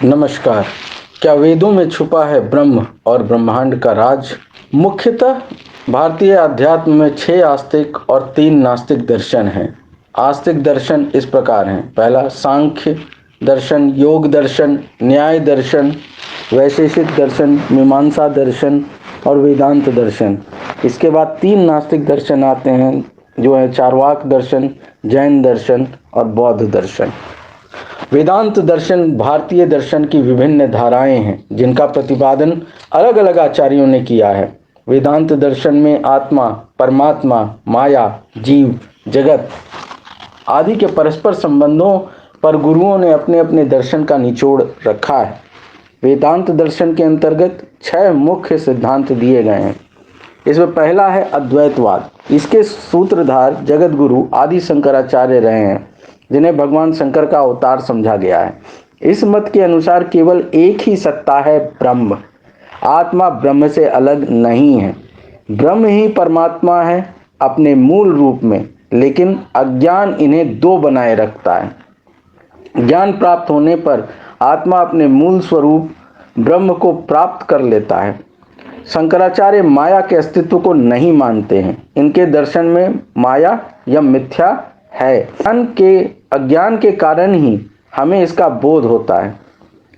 नमस्कार। क्या वेदों में छुपा है ब्रह्म और ब्रह्मांड का राज? मुख्यतः भारतीय अध्यात्म में 6 आस्तिक और 3 नास्तिक दर्शन हैं। आस्तिक दर्शन इस प्रकार हैं: पहला सांख्य दर्शन, योग दर्शन, न्याय दर्शन, वैशेषिक दर्शन, मीमांसा दर्शन और वेदांत दर्शन। इसके बाद 3 नास्तिक दर्शन आते हैं जो है चार्वाक दर्शन, जैन दर्शन और बौद्ध दर्शन। वेदांत दर्शन भारतीय दर्शन की विभिन्न धाराएं हैं जिनका प्रतिपादन अलग अलग आचार्यों ने किया है। वेदांत दर्शन में आत्मा, परमात्मा, माया, जीव, जगत आदि के परस्पर संबंधों पर गुरुओं ने अपने अपने दर्शन का निचोड़ रखा है। वेदांत दर्शन के अंतर्गत 6 मुख्य सिद्धांत दिए गए हैं। इसमें पहला है अद्वैतवाद। इसके सूत्रधार जगत गुरु आदि शंकराचार्य रहे हैं, जिन्हें भगवान शंकर का अवतार समझा गया है। इस मत के अनुसार केवल एक ही सत्ता है, ब्रह्म। आत्मा ब्रह्म से अलग नहीं है। ब्रह्म ही परमात्मा है अपने मूल रूप में, लेकिन अज्ञान इन्हें दो बनाए रखता है। ज्ञान प्राप्त होने पर आत्मा अपने मूल स्वरूप ब्रह्म को प्राप्त कर लेता है। शंकराचार्य माया के अस्तित्व को नहीं मानते हैं। इनके दर्शन में माया या मिथ्या है। अज्ञान के कारण ही हमें इसका बोध होता है।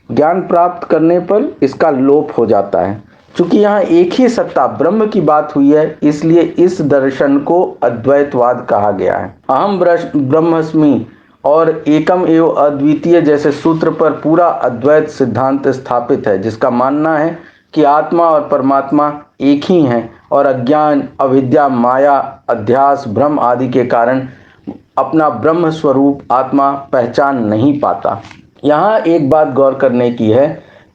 ज्ञान प्राप्त करने पर इसका लोप हो जाता है। चूंकि यहाँ एक ही सत्ता ब्रह्म की बात हुई है, इसलिए इस दर्शन को अद्वैतवाद कहा गया है। अहम ब्रह्मस्मि और एकम एव अद्वितीय जैसे सूत्र पर पूरा अद्वैत सिद्धांत स्थापित है, जिसका मानना है कि आत्मा और परमात्मा एक ही हैं और अज्ञान, अविद्या, माया, अध्यास, भ्रम आदि के कारण अपना ब्रह्म स्वरूप आत्मा पहचान नहीं पाता। यहाँ एक बात गौर करने की है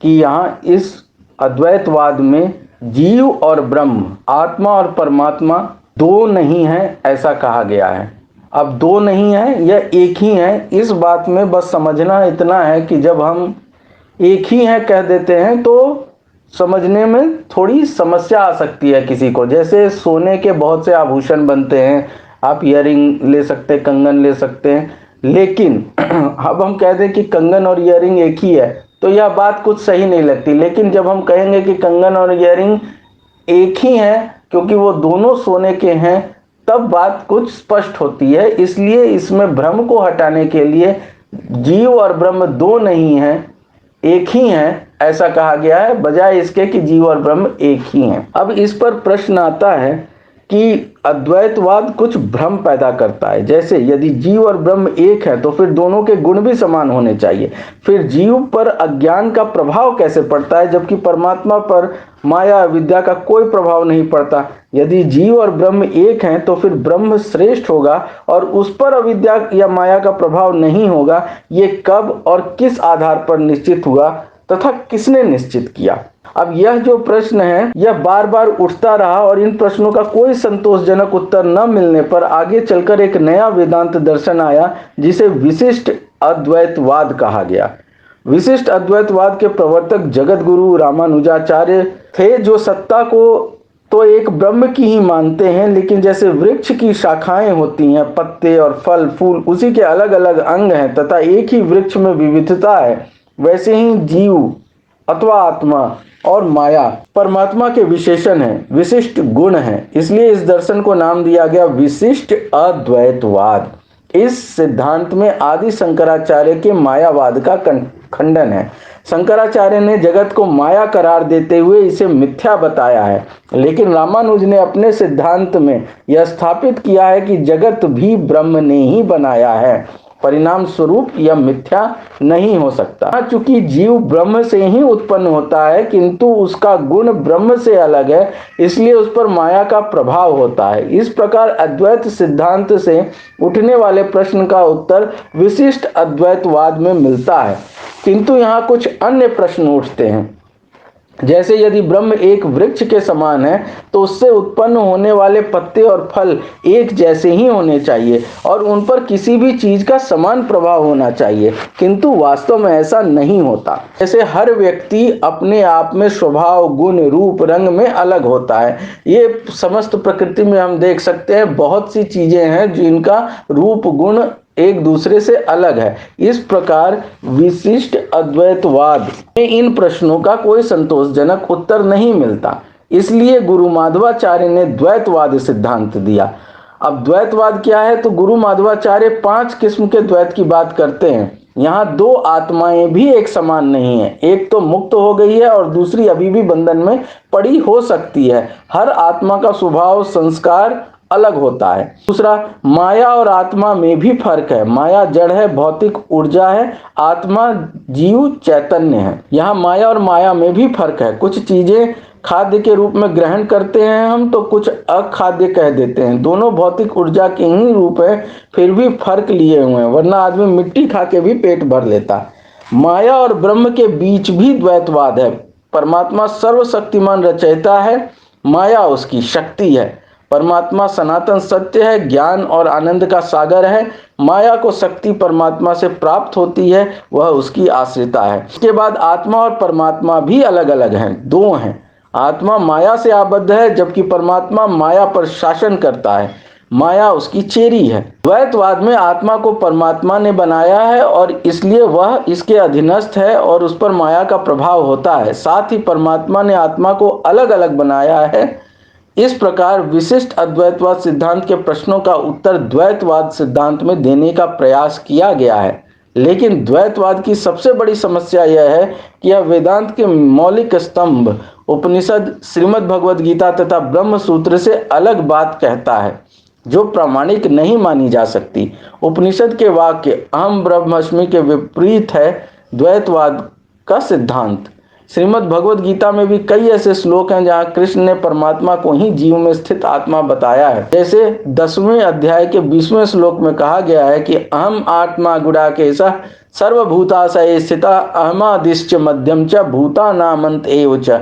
कि यहाँ इस अद्वैतवाद में जीव और ब्रह्म, आत्मा और परमात्मा दो नहीं है ऐसा कहा गया है। अब दो नहीं है, यह एक ही है। इस बात में बस समझना इतना है कि जब हम एक ही है कह देते हैं तो समझने में थोड़ी समस्या आ सकती है किसी को। जैसे सोने के बहुत से आभूषण बनते हैं, आप ईयरिंग ले सकते हैं, कंगन ले सकते हैं, लेकिन अब हम कह दें कि कंगन और ईयरिंग एक ही है तो यह बात कुछ सही नहीं लगती। लेकिन जब हम कहेंगे कि कंगन और ईयरिंग एक ही है क्योंकि वो दोनों सोने के हैं, तब बात कुछ स्पष्ट होती है। इसलिए इसमें भ्रम को हटाने के लिए जीव और ब्रह्म दो नहीं है, एक ही है ऐसा कहा गया है, बजाय इसके कि जीव और ब्रह्म एक ही हैं। अब इस पर प्रश्न आता है कि अद्वैतवाद कुछ भ्रम पैदा करता है। जैसे यदि जीव और ब्रह्म एक है तो फिर दोनों के गुण भी समान होने चाहिए। फिर जीव पर अज्ञान का प्रभाव कैसे पड़ता है जबकि परमात्मा पर माया विद्या का कोई प्रभाव नहीं पड़ता? यदि जीव और ब्रह्म एक हैं तो फिर ब्रह्म श्रेष्ठ होगा और उस पर अविद्या या माया का प्रभाव नहीं होगा। ये कब और किस आधार पर निश्चित हुआ तथा किसने निश्चित किया? अब यह जो प्रश्न है यह बार बार उठता रहा और इन प्रश्नों का कोई संतोषजनक उत्तर न मिलने पर आगे चलकर एक नया वेदांत दर्शन आया जिसे विशिष्ट अद्वैतवाद कहा गया। विशिष्ट अद्वैतवाद के प्रवर्तक जगत गुरु रामानुजाचार्य थे, जो सत्ता को तो एक ब्रह्म की ही मानते हैं, लेकिन जैसे वृक्ष की शाखाएं होती हैं, पत्ते और फल फूल उसी के अलग अलग अंग हैं तथा एक ही वृक्ष में विविधता है, वैसे ही जीव अथवा आत्मा और माया परमात्मा के विशेषण हैं, विशिष्ट गुण हैं। इसलिए इस दर्शन को नाम दिया गया विशिष्ट अद्वैतवाद। इस सिद्धांत में आदि शंकराचार्य के मायावाद का खंडन है। शंकराचार्य ने जगत को माया करार देते हुए इसे मिथ्या बताया है, लेकिन रामानुज ने अपने सिद्धांत में यह स्थापित किया है कि जगत भी ब्रह्म ने ही बनाया है, परिणाम स्वरूप यह मिथ्या नहीं हो सकता। चूंकि जीव ब्रह्म से ही उत्पन्न होता है किंतु उसका गुण ब्रह्म से अलग है, इसलिए उस पर माया का प्रभाव होता है। इस प्रकार अद्वैत सिद्धांत से उठने वाले प्रश्न का उत्तर विशिष्ट अद्वैतवाद में मिलता है। किंतु यहाँ कुछ अन्य प्रश्न उठते हैं, जैसे यदि ब्रह्म एक वृक्ष के समान है तो उससे उत्पन्न होने वाले पत्ते और फल एक जैसे ही होने चाहिए और उन पर किसी भी चीज का समान प्रभाव होना चाहिए, किंतु वास्तव में ऐसा नहीं होता। जैसे हर व्यक्ति अपने आप में स्वभाव, गुण, रूप, रंग में अलग होता है। ये समस्त प्रकृति में हम देख सकते हैं, बहुत सी चीजें हैं जिनका रूप, गुण एक दूसरे से अलग है। इस प्रकार विशिष्ट अद्वैतवाद में इन प्रश्नों का कोई संतोषजनक उत्तर नहीं मिलता। इसलिए गुरु माधवाचार्य ने द्वैतवाद सिद्धांत दिया। अब द्वैतवाद क्या है, तो गुरु माधवाचार्य 5 किस्म के द्वैत की बात करते हैं। यहाँ 2 आत्माएं भी एक समान नहीं है, एक तो मुक्त हो गई है और दूसरी अभी भी बंधन में पड़ी हो सकती है। हर आत्मा का स्वभाव संस्कार अलग होता है। दूसरा, माया और आत्मा में भी फर्क है। माया जड़ है, भौतिक ऊर्जा है, आत्मा जीव चैतन्य है। यहाँ माया और माया में भी फर्क है। कुछ चीजें खाद्य के रूप में ग्रहण करते हैं हम, तो कुछ अखाद्य कह देते हैं। दोनों भौतिक ऊर्जा के ही रूप है, फिर भी फर्क लिए हुए हैं, वरना आदमी मिट्टी खा के भी पेट भर लेता। माया और ब्रह्म के बीच भी द्वैतवाद है। परमात्मा सर्वशक्तिमान रचयिता है, माया उसकी शक्ति है। परमात्मा सनातन सत्य है, ज्ञान और आनंद का सागर है। माया को शक्ति परमात्मा से प्राप्त होती है, वह उसकी आश्रिता है। इसके बाद आत्मा और परमात्मा भी अलग अलग हैं, 2 हैं। आत्मा माया से आबद्ध है, जबकि परमात्मा माया पर शासन करता है, माया उसकी चेरी है। द्वैतवाद में आत्मा को परमात्मा ने बनाया है और इसलिए वह इसके अधीनस्थ है और उस पर माया का प्रभाव होता है। साथ ही परमात्मा ने आत्मा को अलग अलग बनाया है। इस प्रकार विशिष्ट अद्वैतवाद सिद्धांत के प्रश्नों का उत्तर द्वैतवाद सिद्धांत में देने का प्रयास किया गया है। लेकिन द्वैतवाद की सबसे बड़ी समस्या यह है कि यह वेदांत के मौलिक स्तंभ उपनिषद, श्रीमद् भगवद गीता तथा ब्रह्म सूत्र से अलग बात कहता है, जो प्रामाणिक नहीं मानी जा सकती। उपनिषद के वाक्य अहम ब्रह्मास्मि के विपरीत है द्वैतवाद का सिद्धांत। श्रीमद् भगवद गीता में भी कई ऐसे श्लोक हैं जहां कृष्ण ने परमात्मा को ही जीव में स्थित आत्मा बताया है। जैसे 10वें अध्याय के 20वें श्लोक में कहा गया है कि अहम आत्मा गुडाकेशः सर्वभूताशय स्थिता अहमादिश्च मध्यम च भूतानामंत एव च,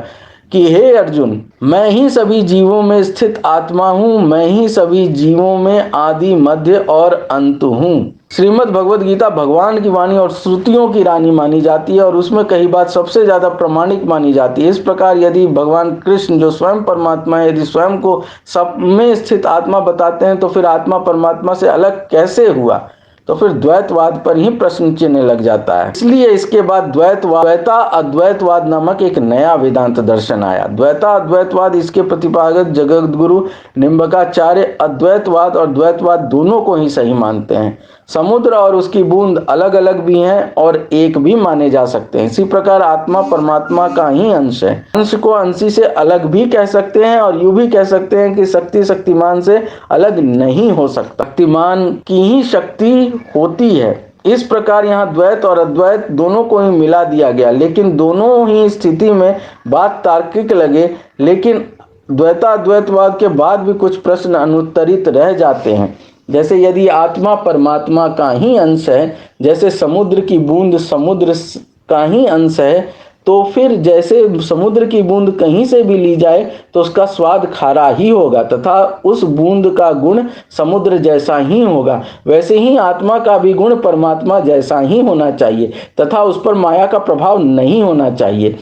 कि हे अर्जुन, मैं ही सभी जीवों में स्थित आत्मा हूँ, मैं ही सभी जीवों में आदि मध्य और अंत हूँ। श्रीमद् भगवद गीता भगवान की वाणी और श्रुतियों की रानी मानी जाती है और उसमें कही बात सबसे ज्यादा प्रामाणिक मानी जाती है। इस प्रकार यदि भगवान कृष्ण जो स्वयं परमात्मा है, यदि स्वयं को सब में स्थित आत्मा बताते हैं, तो फिर आत्मा परमात्मा से अलग कैसे हुआ? तो फिर द्वैतवाद पर ही प्रश्न चिन्ह लग जाता है। इसलिए इसके बाद द्वैता अद्वैतवाद नामक एक नया वेदांत दर्शन आया। द्वैता अद्वैतवाद, इसके प्रतिपादक जगत गुरु निम्बकाचार्य अद्वैतवाद और द्वैतवाद दोनों को ही सही मानते हैं। समुद्र और उसकी बूंद अलग अलग भी हैं और एक भी माने जा सकते हैं। इसी प्रकार आत्मा परमात्मा का ही अंश है। अंश को अंशी से अलग भी कह सकते हैं और यूं भी कह सकते हैं कि शक्ति शक्तिमान से अलग नहीं हो सकता, शक्तिमान की ही शक्ति होती है। इस प्रकार यहाँ द्वैत और अद्वैत दोनों को ही मिला दिया गया, लेकिन दोनों ही स्थिति में बात तार्किक लगे, लेकिन द्वैताद्वैतवाद के बाद भी कुछ प्रश्न अनुत्तरित रह जाते हैं। जैसे यदि आत्मा परमात्मा का ही अंश है, जैसे समुद्र की बूंद समुद्र का ही अंश है, तो फिर जैसे समुद्र की बूंद कहीं से भी ली जाए तो उसका स्वाद खारा ही होगा तथा उस बूंद का गुण समुद्र जैसा ही होगा, वैसे ही आत्मा का भी गुण परमात्मा जैसा ही होना चाहिए तथा उस पर माया का प्रभाव नहीं होना चाहिए।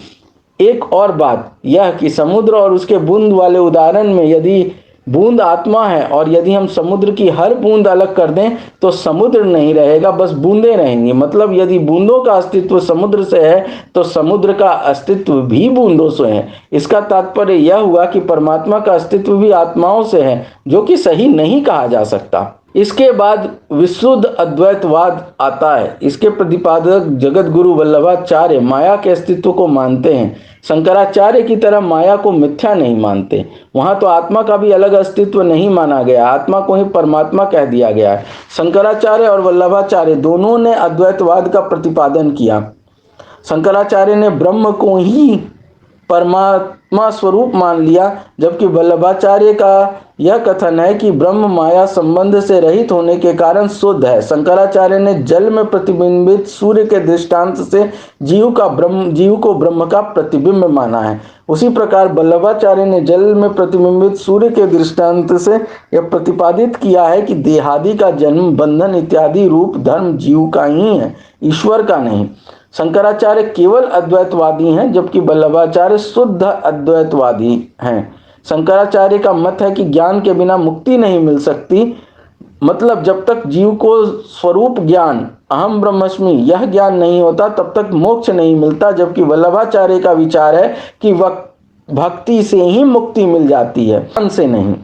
एक और बात यह कि समुद्र और उसके बूंद वाले उदाहरण में यदि बूंद आत्मा है और यदि हम समुद्र की हर बूंद अलग कर दें तो समुद्र नहीं रहेगा, बस बूंदें रहेंगी। मतलब यदि बूंदों का अस्तित्व समुद्र से है तो समुद्र का अस्तित्व भी बूंदों से है। इसका तात्पर्य यह हुआ कि परमात्मा का अस्तित्व भी आत्माओं से है, जो कि सही नहीं कहा जा सकता। इसके बाद विशुद्ध अद्वैतवाद आता है। इसके प्रतिपादक जगत गुरु वल्लभाचार्य माया के अस्तित्व को मानते हैं। शंकराचार्य की तरह माया को मिथ्या नहीं मानते। वहां तो आत्मा का भी अलग अस्तित्व नहीं माना गया, आत्मा को ही परमात्मा कह दिया गया है। शंकराचार्य और वल्लभाचार्य दोनों ने अद्वैतवाद का प्रतिपादन किया। शंकराचार्य ने ब्रह्म को ही परमात्मा स्वरूप मान लिया, जबकि वल्लभाचार्य का यह कथन है कि ब्रह्म माया संबंध से रहित होने के कारण शुद्ध है। शंकराचार्य ने जल में प्रतिबिंबित सूर्य के दृष्टांत से जीव को ब्रह्म का प्रतिबिंब माना है। उसी प्रकार वल्लभाचार्य ने जल में प्रतिबिंबित सूर्य के दृष्टांत से यह प्रतिपादित किया है कि देहादि का जन्म, बंधन इत्यादि रूप धर्म जीव का ही है, ईश्वर का नहीं। शंकराचार्य केवल अद्वैतवादी हैं, जबकि वल्लभाचार्य शुद्ध अद्वैतवादी हैं। शंकराचार्य का मत है कि ज्ञान के बिना मुक्ति नहीं मिल सकती, मतलब जब तक जीव को स्वरूप ज्ञान अहम ब्रह्मस्मि यह ज्ञान नहीं होता तब तक मोक्ष नहीं मिलता, जबकि वल्लभाचार्य का विचार है कि भक्ति से ही मुक्ति मिल जाती है, मन से नहीं।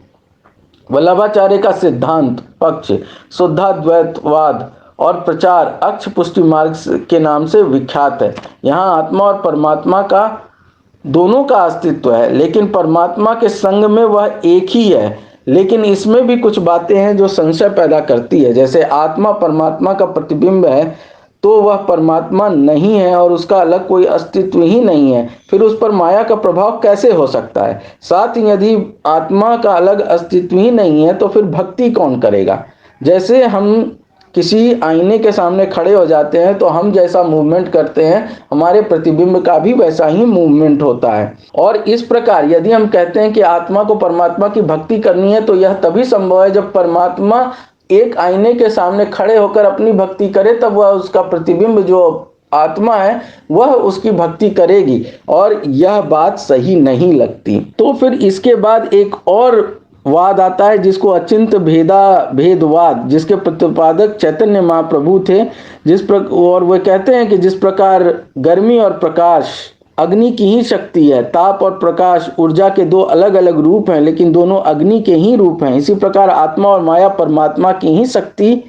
वल्लभाचार्य का सिद्धांत पक्ष शुद्धाद्वैतवाद और प्रचार अक्ष पुष्टि मार्ग के नाम से विख्यात है। यहाँ आत्मा और परमात्मा का दोनों का अस्तित्व है, लेकिन परमात्मा के संग में वह एक ही है। लेकिन इसमें भी कुछ बातें हैं जो संशय पैदा करती है, जैसे आत्मा परमात्मा का प्रतिबिंब है तो वह परमात्मा नहीं है और उसका अलग कोई अस्तित्व ही नहीं है, फिर उस पर माया का प्रभाव कैसे हो सकता है। साथ ही यदि आत्मा का अलग अस्तित्व ही नहीं है तो फिर भक्ति कौन करेगा। जैसे हम किसी आईने के सामने खड़े हो जाते हैं तो हम जैसा मूवमेंट करते हैं हमारे प्रतिबिंब का भी वैसा ही मूवमेंट होता है। और इस प्रकार यदि हम कहते हैं कि आत्मा को परमात्मा की भक्ति करनी है तो यह तभी संभव है जब परमात्मा एक आईने के सामने खड़े होकर अपनी भक्ति करे, तब वह उसका प्रतिबिंब जो आत्मा है वह उसकी भक्ति करेगी, और यह बात सही नहीं लगती। तो फिर इसके बाद एक और वाद आता है जिसको अचिंत भेदवाद, जिसके प्रतिपादक चैतन्य महाप्रभु थे। और वे कहते हैं कि जिस प्रकार गर्मी और प्रकाश अग्नि की ही शक्ति है, ताप और प्रकाश ऊर्जा के दो अलग अलग रूप हैं लेकिन दोनों अग्नि के ही रूप हैं, इसी प्रकार आत्मा और माया परमात्मा की ही शक्ति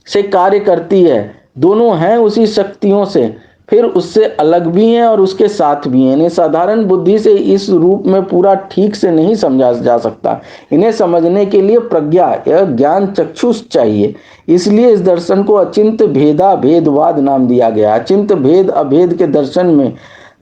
से कार्य करती है। दोनों हैं उसी शक्तियों से, फिर उससे अलग भी हैं और उसके साथ भी हैं। इन्हें साधारण बुद्धि से इस रूप में पूरा ठीक से नहीं समझा जा सकता। इन्हें समझने के लिए प्रज्ञा या ज्ञान चक्षुष चाहिए। इसलिए इस दर्शन को अचिंत भेदवाद नाम दिया गया। अचिंत भेद अभेद के दर्शन में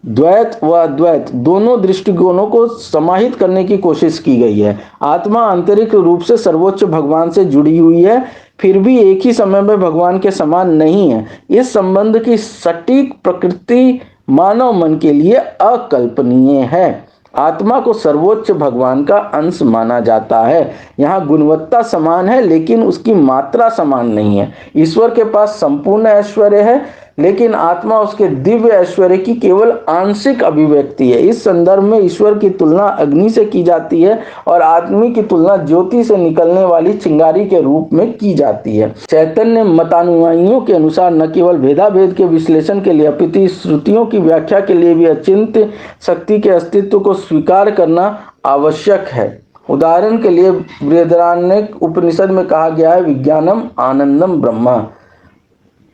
द्वैत व अद्वैत दोनों दृष्टिकोणों को समाहित करने की कोशिश की गई है। आत्मा आंतरिक रूप से सर्वोच्च भगवान से जुड़ी हुई है, फिर भी एक ही समय में भगवान के समान नहीं है। इस संबंध की सटीक प्रकृति मानव मन के लिए अकल्पनीय है। आत्मा को सर्वोच्च भगवान का अंश माना जाता है। यहाँ गुणवत्ता समान है लेकिन उसकी मात्रा समान नहीं है। ईश्वर के पास संपूर्ण ऐश्वर्य है लेकिन आत्मा उसके दिव्य ऐश्वर्य की केवल आंशिक अभिव्यक्ति है। इस संदर्भ में ईश्वर की तुलना अग्नि से की जाती है और आदमी की तुलना ज्योति से निकलने वाली चिंगारी के रूप में की जाती है। चैतन्य मतानुयायियों के अनुसार न केवल भेदाभेद के विश्लेषण के लिए अपितु श्रुतियों की व्याख्या के लिए भी अचिंत्य शक्ति के अस्तित्व को स्वीकार करना आवश्यक है। उदाहरण के लिए बृहदारण्यक उपनिषद में कहा गया है विज्ञानम आनंदम ब्रह्म।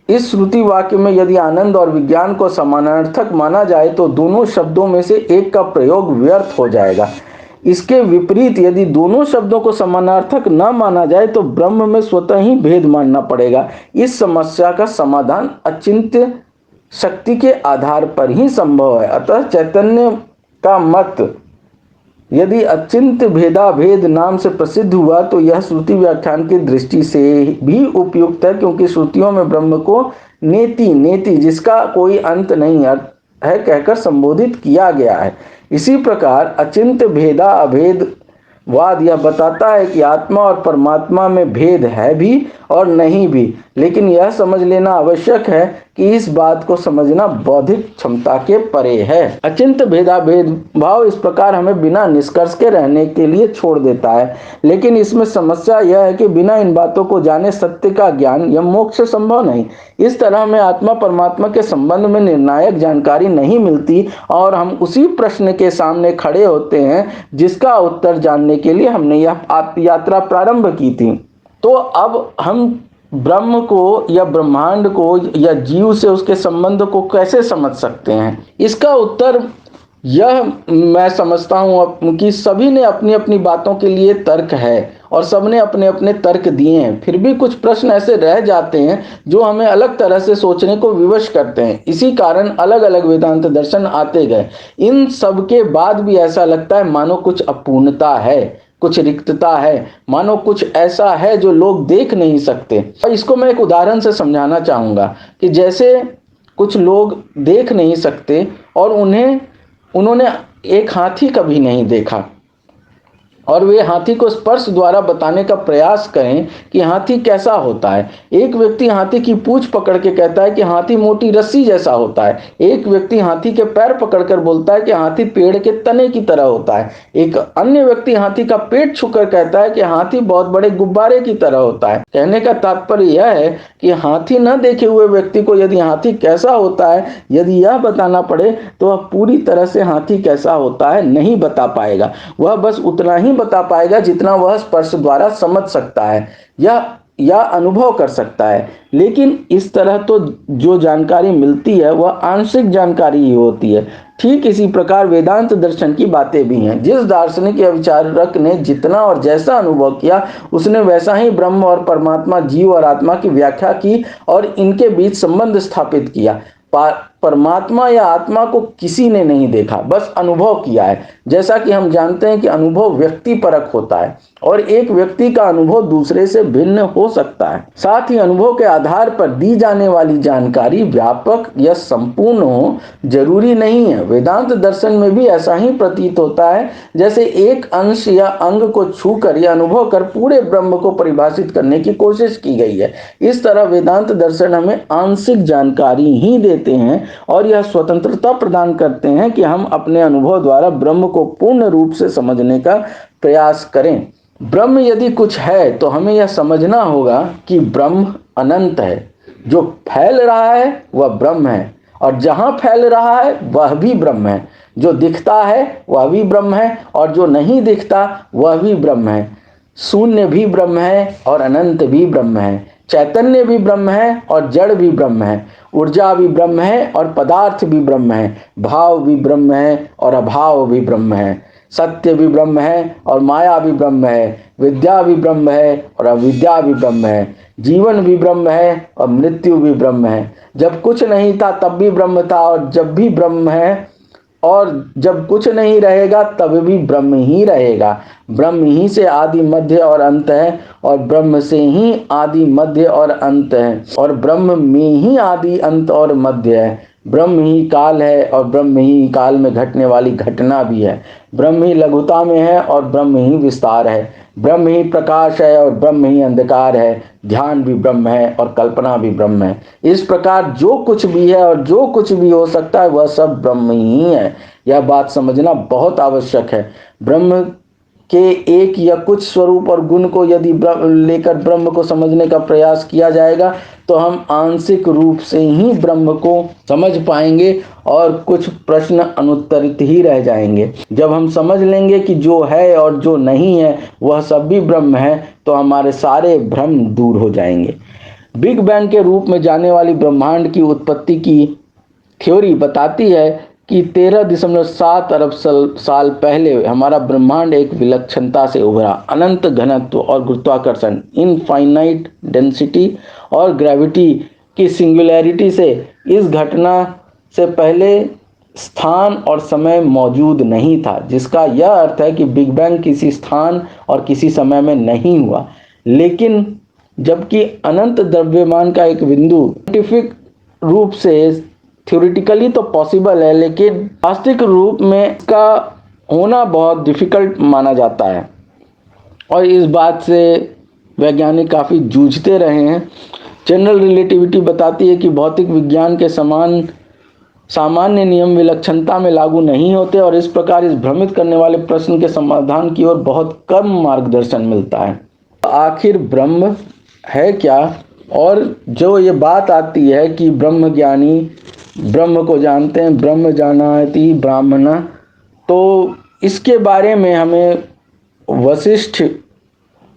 इस श्रुति वाक्य में यदि आनंद और विज्ञान को समानार्थक माना जाए तो दोनों शब्दों में से एक का प्रयोग व्यर्थ हो जाएगा। इसके विपरीत यदि दोनों शब्दों को समानार्थक न माना जाए तो ब्रह्म में स्वतः ही भेद मानना पड़ेगा। इस समस्या का समाधान अचिंत्य शक्ति के आधार पर ही संभव है। अतः चैतन्य का मत यदि अचिंत्य भेदाभेद नाम से प्रसिद्ध हुआ तो यह श्रुति व्याख्यान की दृष्टि से भी उपयुक्त है, क्योंकि श्रुतियों में ब्रह्म को नेति जिसका कोई अंत नहीं है कहकर संबोधित किया गया है। इसी प्रकार अचिंत्य भेदाभेदवाद यह बताता है कि आत्मा और परमात्मा में भेद है भी और नहीं भी, लेकिन यह समझ लेना आवश्यक है कि इस बात को समझना बौद्धिक क्षमता के परे है। अचिंत भेदाभेद भाव इस प्रकार हमें बिना निष्कर्ष के रहने के लिए छोड़ देता है, लेकिन इसमें समस्या यह है कि बिना इन बातों को जाने सत्य का ज्ञान या मोक्ष संभव नहीं। इस तरह हमें आत्मा परमात्मा के संबंध में निर्णायक जानकारी नहीं मिलती और हम उसी प्रश्न के सामने खड़े होते हैं जिसका उत्तर जानने के लिए हमने यह यात्रा प्रारंभ की थी। तो अब हम ब्रह्म को या ब्रह्मांड को या जीव से उसके संबंध को कैसे समझ सकते हैं? इसका उत्तर यह मैं समझता हूँ कि सभी ने अपनी अपनी बातों के लिए तर्क है और सबने अपने अपने तर्क दिए हैं। फिर भी कुछ प्रश्न ऐसे रह जाते हैं जो हमें अलग तरह से सोचने को विवश करते हैं। इसी कारण अलग अलग वेदांत दर्शन आते गए। इन सब के बाद भी ऐसा लगता है मानो कुछ अपूर्णता है, कुछ रिक्तता है, मानो कुछ ऐसा है जो लोग देख नहीं सकते। और इसको मैं एक उदाहरण से समझाना चाहूँगा कि जैसे कुछ लोग देख नहीं सकते और उन्होंने एक हाथी कभी नहीं देखा, और वे हाथी को स्पर्श द्वारा बताने का प्रयास करें कि हाथी कैसा होता है। एक व्यक्ति हाथी की पूंछ पकड़ के कहता है कि हाथी मोटी रस्सी जैसा होता है। एक व्यक्ति हाथी के पैर पकड़कर बोलता है कि हाथी पेड़ के तने की तरह होता है। एक अन्य व्यक्ति हाथी का पेट छूकर कहता है कि हाथी बहुत बड़े गुब्बारे की तरह होता है। कहने का तात्पर्य यह है कि हाथी न देखे हुए व्यक्ति को यदि हाथी कैसा होता है, यदि यह बताना पड़े तो वह पूरी तरह से हाथी कैसा होता है नहीं बता पाएगा। वह बस उतना ही बता पाएगा जितना वह स्पर्श द्वारा समझ सकता है या अनुभव कर सकता है। लेकिन इस तरह तो जो जानकारी मिलती है वह आंशिक जानकारी ही होती है। ठीक इसी प्रकार वेदांत दर्शन की बातें भी हैं। जिस दार्शनिक या विचारक ने जितना और जैसा अनुभव किया, उसने वैसा ही ब्रह्म और परमात्मा, जीव और आत्मा की व्याख्या की और इनके बीच संबंध स्थापित किया। परमात्मा या आत्मा को किसी ने नहीं देखा, बस अनुभव किया है। जैसा कि हम जानते हैं कि अनुभव व्यक्ति परक होता है और एक व्यक्ति का अनुभव दूसरे से भिन्न हो सकता है। साथ ही अनुभव के आधार पर दी जाने वाली जानकारी व्यापक या संपूर्ण हो जरूरी नहीं है। वेदांत दर्शन में भी ऐसा ही प्रतीत होता है, जैसे एक अंश या अंग को छूकर या अनुभव कर पूरे ब्रह्म को परिभाषित करने की कोशिश की गई है। इस तरह वेदांत दर्शन हमें आंशिक जानकारी ही देते हैं और यह स्वतंत्रता प्रदान करते हैं कि हम अपने अनुभव द्वारा ब्रह्म को पूर्ण रूप से समझने का प्रयास करें। ब्रह्म यदि कुछ है तो हमें यह समझना होगा कि ब्रह्म अनंत है। जो फैल रहा है वह ब्रह्म है और जहां फैल रहा है वह भी ब्रह्म है। जो दिखता है वह भी ब्रह्म है और जो नहीं दिखता वह भी ब्रह्म है। शून्य भी ब्रह्म है और अनंत भी ब्रह्म है। चैतन्य भी ब्रह्म है और जड़ भी ब्रह्म है। ऊर्जा भी ब्रह्म है और पदार्थ भी ब्रह्म है। भाव भी ब्रह्म है और अभाव भी ब्रह्म है। सत्य भी ब्रह्म है और माया भी ब्रह्म है। विद्या भी ब्रह्म है और अविद्या भी ब्रह्म है। जीवन भी ब्रह्म है और मृत्यु भी ब्रह्म है। जब कुछ नहीं था तब भी ब्रह्म था और जब भी ब्रह्म है और जब कुछ नहीं रहेगा तब भी ब्रह्म ही रहेगा। ब्रह्म ही से आदि मध्य और अंत है और ब्रह्म से ही आदि मध्य और अंत है और ब्रह्म में ही आदि अंत और मध्य है। ब्रह्म ही काल है और ब्रह्म ही काल में घटने वाली घटना भी है। ब्रह्म ही लघुता में है और ब्रह्म ही विस्तार है। ब्रह्म ही प्रकाश है और ब्रह्म ही अंधकार है। ध्यान भी ब्रह्म है और कल्पना भी ब्रह्म है। इस प्रकार जो कुछ भी है और जो कुछ भी हो सकता है वह सब ब्रह्म ही है। यह बात समझना बहुत आवश्यक है। ब्रह्म के एक या कुछ स्वरूप और गुण को यदि लेकर ब्रह्म को समझने का प्रयास किया जाएगा तो हम आंशिक रूप से ही ब्रह्म को समझ पाएंगे और कुछ प्रश्न अनुत्तरित ही रह जाएंगे। जब हम समझ लेंगे कि जो है और जो नहीं है वह सब भी ब्रह्म है तो हमारे सारे भ्रम दूर हो जाएंगे। बिग बैंग के रूप में जाने वाली ब्रह्मांड की उत्पत्ति की थ्योरी बताती है कि 13.7 अरब साल पहले हमारा ब्रह्मांड एक विलक्षणता से उभरा। अनंत घनत्व और गुरुत्वाकर्षण, इनफाइनाइट डेंसिटी और ग्रेविटी की सिंगुलैरिटी से इस घटना से पहले स्थान और समय मौजूद नहीं था, जिसका यह अर्थ है कि बिग बैंग किसी स्थान और किसी समय में नहीं हुआ। लेकिन जबकि अनंत द्रव्यमान का एक बिंदु साइंटिफिक रूप से थ्योरेटिकली तो पॉसिबल है, लेकिन वास्तविक रूप में इसका होना बहुत डिफिकल्ट माना जाता है और इस बात से वैज्ञानिक काफ़ी जूझते रहे हैं। जनरल रिलेटिविटी बताती है कि भौतिक विज्ञान के समान सामान्य नियम विलक्षणता में लागू नहीं होते और इस प्रकार इस भ्रमित करने वाले प्रश्न के समाधान की ओर बहुत कम मार्गदर्शन मिलता है। आखिर ब्रह्म है क्या? और जो ये बात आती है कि ब्रह्म ज्ञानी ब्रह्म को जानते हैं, ब्रह्म जानाति ब्राह्मण, तो इसके बारे में हमें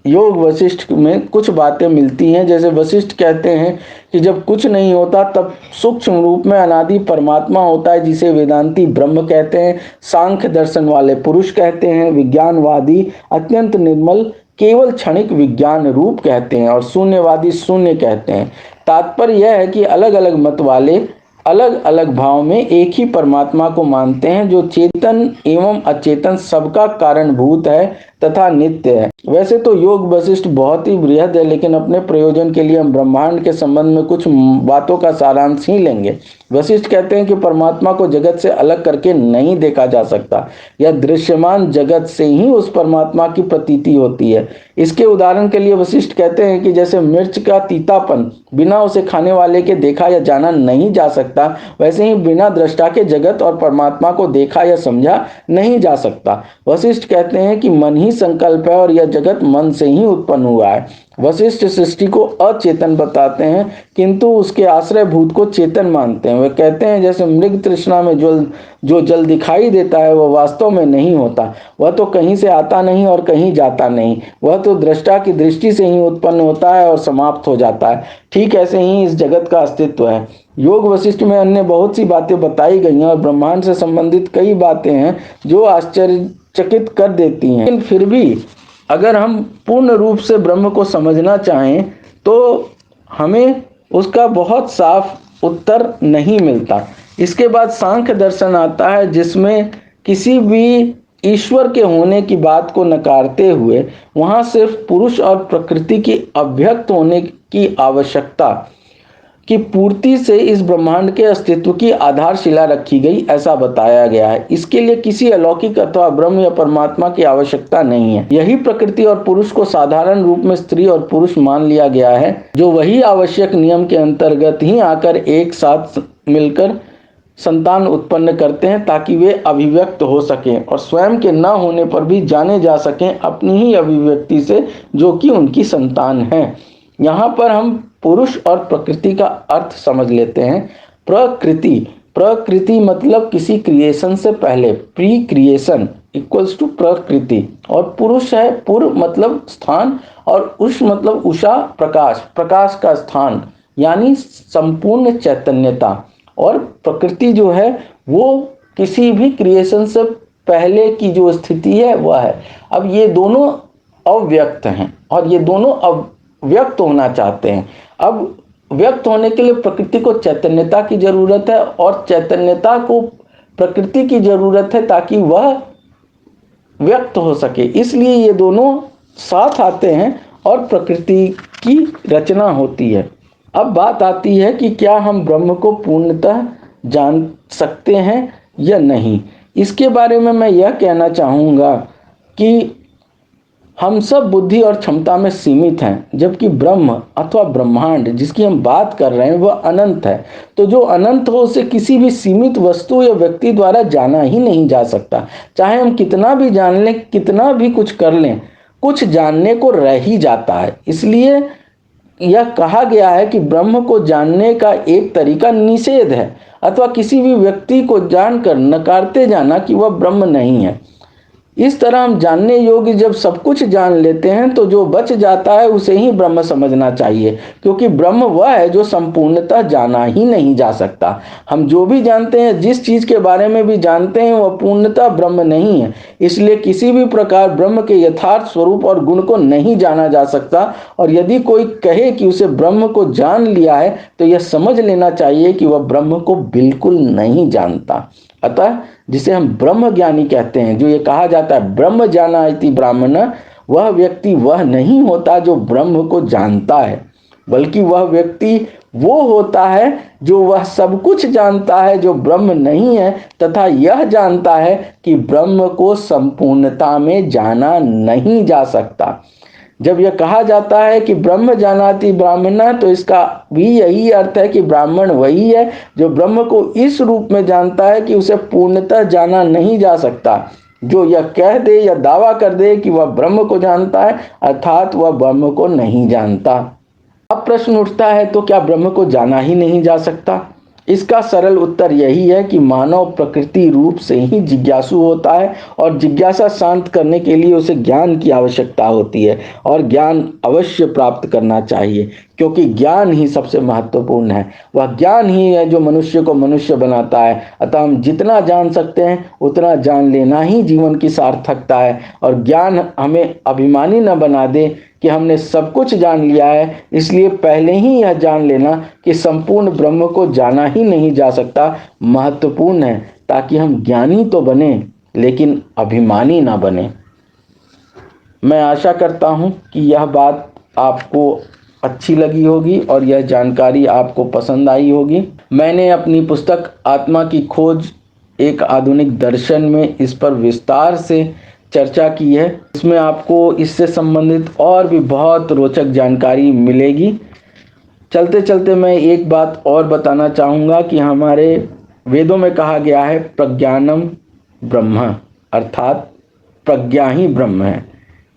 योग वशिष्ठ में कुछ बातें मिलती हैं। जैसे वशिष्ठ कहते हैं कि जब कुछ नहीं होता तब सूक्ष्म रूप में अनादि परमात्मा होता है, जिसे वेदांती ब्रह्म कहते हैं, सांख्य दर्शन वाले पुरुष कहते हैं, विज्ञानवादी अत्यंत निर्मल केवल क्षणिक विज्ञान रूप कहते हैं और शून्यवादी शून्य कहते हैं। तात्पर्य यह है कि अलग अलग मत वाले अलग अलग भाव में एक ही परमात्मा को मानते हैं, जो चेतन एवं अचेतन सबका कारणभूत है, तथा नित्य है। वैसे तो योग वशिष्ठ बहुत ही बृहद है, लेकिन अपने प्रयोजन के लिए हम ब्रह्मांड के संबंध में कुछ बातों का सारांश ही लेंगे। वशिष्ठ कहते हैं कि परमात्मा को जगत से अलग करके नहीं देखा जा सकता। यह दृश्यमान जगत से ही उस परमात्मा की प्रतीति होती है। इसके उदाहरण के लिए वशिष्ठ कहते हैं कि जैसे मिर्च का तीतापन बिना उसे खाने वाले के देखा या जाना नहीं जा सकता, वैसे ही बिना दृष्टा के जगत और परमात्मा को देखा या समझा नहीं जा सकता। वशिष्ठ कहते हैं कि मन ही संकल्प है और यह जगत मन से ही उत्पन्न हुआ है। वशिष्ठ सृष्टि को अचेतन बताते हैं, किंतु उसके आश्रय भूत को चेतन मानते हैं। वे कहते हैं जैसे मृग तृष्णा में जो जल दिखाई देता है वह वास्तव में नहीं होता, वह तो कहीं से आता नहीं और कहीं जाता नहीं, वह तो दृष्टा की दृष्टि से ही उत्पन्न होता है और समाप्त हो जाता है। ठीक ऐसे ही इस जगत का अस्तित्व है। योग वशिष्ठ में अन्य बहुत सी बातें बताई गई हैं और ब्रह्मांड से संबंधित कई बातें हैं जो आश्चर्यचकित कर देती हैं। लेकिन फिर भी अगर हम पूर्ण रूप से ब्रह्म को समझना चाहें तो हमें उसका बहुत साफ उत्तर नहीं मिलता। इसके बाद सांख्य दर्शन आता है, जिसमें किसी भी ईश्वर के होने की बात को नकारते हुए वहां सिर्फ पुरुष और प्रकृति की अव्यक्त होने की आवश्यकता की पूर्ति से इस ब्रह्मांड के अस्तित्व की आधारशिला रखी गई, ऐसा बताया गया है। इसके लिए किसी अलौकिक अथवा ब्रह्म या परमात्मा की आवश्यकता नहीं है। यही प्रकृति और पुरुष को साधारण रूप में स्त्री और पुरुष मान लिया गया है, जो वही आवश्यक नियम के अंतर्गत ही आकर एक साथ मिलकर संतान उत्पन्न करते हैं, ताकि वे अभिव्यक्त हो सकें और स्वयं के न होने पर भी जाने जा सकें अपनी ही अभिव्यक्ति से, जो कि उनकी संतान है। यहाँ पर हम पुरुष और प्रकृति का अर्थ समझ लेते हैं। प्रकृति मतलब किसी क्रिएशन से पहले, प्री क्रिएशन इक्वल्स टू प्रकृति। और पुरुष है, पुर मतलब स्थान, और उष मतलब उषा, प्रकाश, प्रकाश का स्थान, यानी संपूर्ण चैतन्यता। और प्रकृति जो है वो किसी भी क्रिएशन से पहले की जो स्थिति है वह है। अब ये दोनों अव्यक्त हैं और ये दोनों व्यक्त होना चाहते हैं। अब व्यक्त होने के लिए प्रकृति को चैतन्यता की जरूरत है और चैतन्यता को प्रकृति की जरूरत है ताकि वह व्यक्त हो सके। इसलिए ये दोनों साथ आते हैं और प्रकृति की रचना होती है। अब बात आती है कि क्या हम ब्रह्म को पूर्णतः जान सकते हैं या नहीं। इसके बारे में मैं यह कहना चाहूँगा कि हम सब बुद्धि और क्षमता में सीमित हैं, जबकि ब्रह्म अथवा ब्रह्मांड जिसकी हम बात कर रहे हैं वह अनंत है। तो जो अनंत हो उसे किसी भी सीमित वस्तु या व्यक्ति द्वारा जाना ही नहीं जा सकता। चाहे हम कितना भी जान लें, कितना भी कुछ कर लें, कुछ जानने को रह ही जाता है। इसलिए यह कहा गया है कि ब्रह्म को जानने का एक तरीका निषेध है, अथवा किसी भी व्यक्ति को जानकर नकारते जाना कि वह ब्रह्म नहीं है। इस तरह हम जानने योग्य जब सब कुछ जान लेते हैं तो जो बच जाता है उसे ही ब्रह्म समझना चाहिए, क्योंकि ब्रह्म वह है जो संपूर्णतः जाना ही नहीं जा सकता। हम जो भी जानते हैं, जिस चीज के बारे में भी जानते हैं, वह पूर्णतः ब्रह्म नहीं है। इसलिए किसी भी प्रकार ब्रह्म के यथार्थ स्वरूप और गुण को नहीं जाना जा सकता। और यदि कोई कहे कि उसे ब्रह्म को जान लिया है तो यह समझ लेना चाहिए कि वह ब्रह्म को बिल्कुल नहीं जानता। अतः जिसे हम ब्रह्म ज्ञानी कहते हैं, जो ये कहा जाता है ब्रह्म जानाति ब्राह्मण, वह व्यक्ति वह नहीं होता जो ब्रह्म को जानता है, बल्कि वह व्यक्ति वो होता है जो वह सब कुछ जानता है जो ब्रह्म नहीं है, तथा यह जानता है कि ब्रह्म को संपूर्णता में जाना नहीं जा सकता। जब यह कहा जाता है कि ब्रह्म जानाति ब्राह्मण, तो इसका भी यही अर्थ है कि ब्राह्मण वही है जो ब्रह्म को इस रूप में जानता है कि उसे पूर्णतः जाना नहीं जा सकता। जो यह कह दे या दावा कर दे कि वह ब्रह्म को जानता है, अर्थात वह ब्रह्म को नहीं जानता। अब प्रश्न उठता है, तो क्या ब्रह्म को जाना ही नहीं जा सकता? इसका सरल उत्तर यही है कि मानव प्रकृति रूप से ही जिज्ञासु होता है और जिज्ञासा शांत करने के लिए उसे ज्ञान की आवश्यकता होती है, और ज्ञान अवश्य प्राप्त करना चाहिए, क्योंकि ज्ञान ही सबसे महत्वपूर्ण है। वह ज्ञान ही है जो मनुष्य को मनुष्य बनाता है। अतः हम जितना जान सकते हैं उतना जान लेना ही जीवन की सार्थकता है। और ज्ञान हमें अभिमानी न बना दे कि हमने सब कुछ जान लिया है। इसलिए पहले ही यह जान लेना कि संपूर्ण ब्रह्म को जाना ही नहीं जा सकता महत्वपूर्ण है, ताकि हम ज्ञानी तो बने लेकिन अभिमानी ना बने। मैं आशा करता हूँ कि यह बात आपको अच्छी लगी होगी और यह जानकारी आपको पसंद आई होगी। मैंने अपनी पुस्तक आत्मा की खोज एक आधुनिक दर्शन में इस पर विस्तार से चर्चा की है। इसमें आपको इससे संबंधित और भी बहुत रोचक जानकारी मिलेगी। चलते चलते मैं एक बात और बताना चाहूँगा कि हमारे वेदों में कहा गया है प्रज्ञानम ब्रह्म, अर्थात प्रज्ञा ही ब्रह्म है।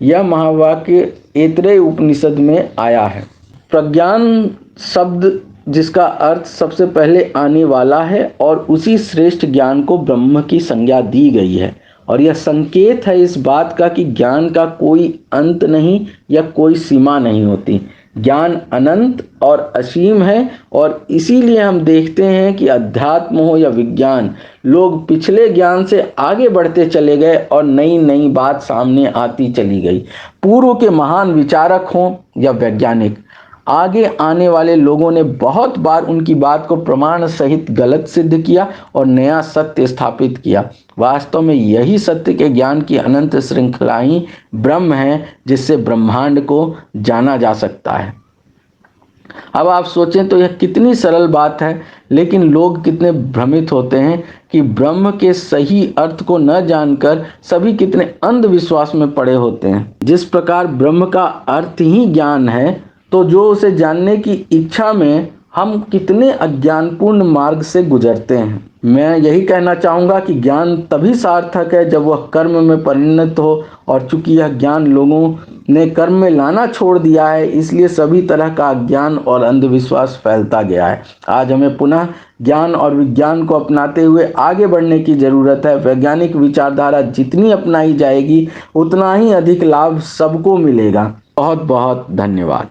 यह महावाक्य ऐतरेय उपनिषद में आया है। प्रज्ञान शब्द जिसका अर्थ सबसे पहले आने वाला है और उसी श्रेष्ठ ज्ञान को ब्रह्म की संज्ञा दी गई है। और यह संकेत है इस बात का कि ज्ञान का कोई अंत नहीं या कोई सीमा नहीं होती। ज्ञान अनंत और असीम है और इसीलिए हम देखते हैं कि अध्यात्म हो या विज्ञान, लोग पिछले ज्ञान से आगे बढ़ते चले गए और नई नई बात सामने आती चली गई। पूर्व के महान विचारक हों या वैज्ञानिक, आगे आने वाले लोगों ने बहुत बार उनकी बात को प्रमाण सहित गलत सिद्ध किया और नया सत्य स्थापित किया। वास्तव में यही सत्य के ज्ञान की अनंत श्रृंखला ही ब्रह्म है, जिससे ब्रह्मांड को जाना जा सकता है। अब आप सोचें तो यह कितनी सरल बात है, लेकिन लोग कितने भ्रमित होते हैं कि ब्रह्म के सही अर्थ को न जानकर सभी कितने अंधविश्वास में पड़े होते हैं। जिस प्रकार ब्रह्म का अर्थ ही ज्ञान है, तो जो उसे जानने की इच्छा में हम कितने अज्ञानपूर्ण मार्ग से गुजरते हैं। मैं यही कहना चाहूँगा कि ज्ञान तभी सार्थक है जब वह कर्म में परिणत हो, और चूंकि यह ज्ञान लोगों ने कर्म में लाना छोड़ दिया है, इसलिए सभी तरह का अज्ञान और अंधविश्वास फैलता गया है। आज हमें पुनः ज्ञान और विज्ञान को अपनाते हुए आगे बढ़ने की ज़रूरत है। वैज्ञानिक विचारधारा जितनी अपनाई जाएगी, उतना ही अधिक लाभ सबको मिलेगा। बहुत बहुत धन्यवाद।